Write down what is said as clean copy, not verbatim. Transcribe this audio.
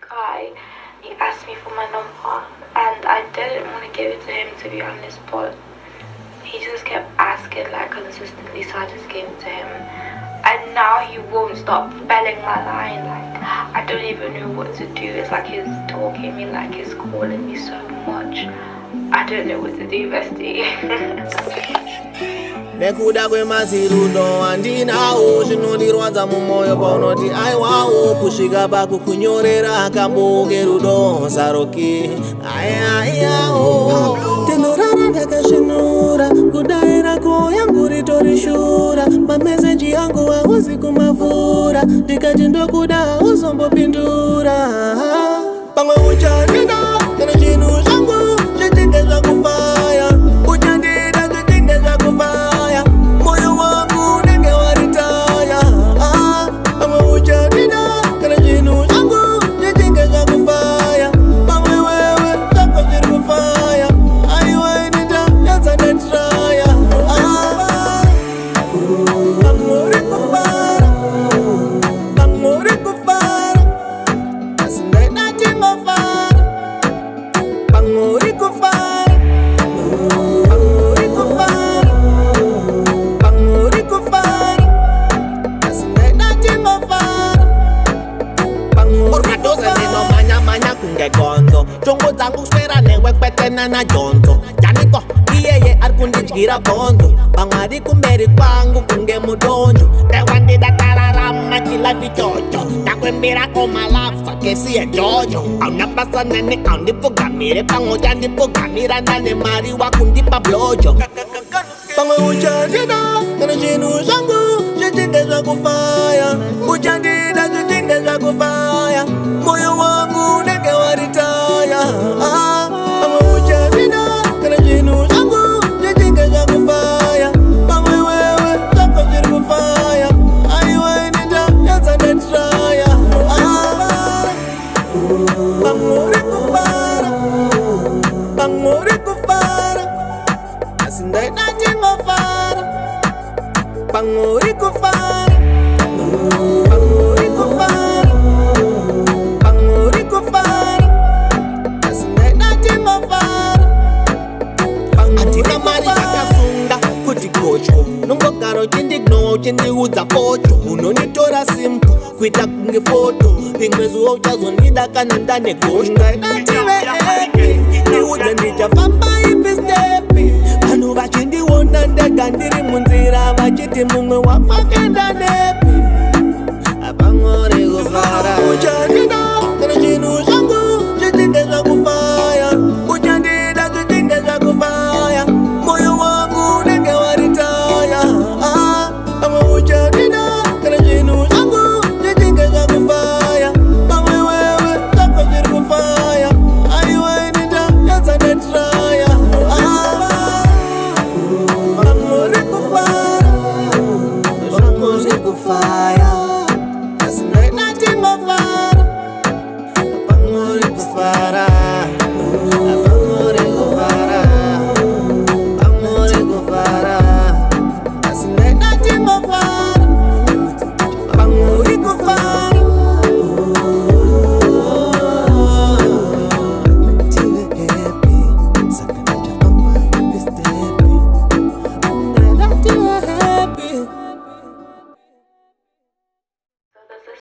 guy, he asked me for my number, and I didn't want to give it to him, to be honest, but he just kept asking like consistently, so I just gave it to him. And now he won't stop spelling my line. Like, I don't even know what to do. It's like he's talking me, like he's calling me so much. I don't know what to do, bestie. Nekuda kwemazirudo andinawo zvinondirwadza mumoyo paunoti aiwawo kusvika pakukunyorera akamboke rudo saroki aiaiyawo tinorara ndakazvinura kudaira yangu ritorishura mameseji yangu hauzi kumavhura ndikati ndokuda hauzombopindura pamwe uchandida kana chinhu zvangu zvitinge zvakufaya uchandida zvitinge zvakufaya moyo wangu unenge waritaya pamwe uchandida kana chinhu zvangu zvitinge zvakufaya pamwe wewe zvako zviri kufaya aiwainita yazandatiraya pamwe uri kufara pamwe uri kufara asi ndaida tingofara pamwe uri kufara pamwe uri kufara pamwe uri kufara asi ndaida tingofara pamwe uri kufara manya kunge gonzo tongo dzangu swera newe kwetena na jonzo janiko iyeye ari kundidyira gonzo pamwe ari kumberi kwangu kunge mudonjo tewandida tararama chilavi chocho takwembira komalafa kesi yejojo aunapasa nene aundipfugamire pamwe uchandipfugamirana nemari wakundipa blojo pamwe uchandida kana chinhu zvangu zvitinge zvakufaya uchandida zvitinge zvakufaya moyo wangu unenge waritaya pamwe uchandida kana chinhu zvangu zvitinge zvakufaya pamwe wewe zvako zviri kufaya aiwainita yazandatiraya pamwe uri kufara pamwe uri kufara asi ndaida tingofara pamwe uri kufara pamwe uri kufara pamwe uri kufara asi ndaida tingofara handina mari zvakasunga kuti kocho nongogara uchindignowa uchindiudza pocho unonitora simpo kuita kunge foto rimwe zuva uchazondida kana ndane gosho ndaida tive epi ndiudze ndichafamba ipi stepi vanhu vachindiona ndega ndiri munzira vachiti mumwe wafakenda nepi pamwe uri kufara uchandida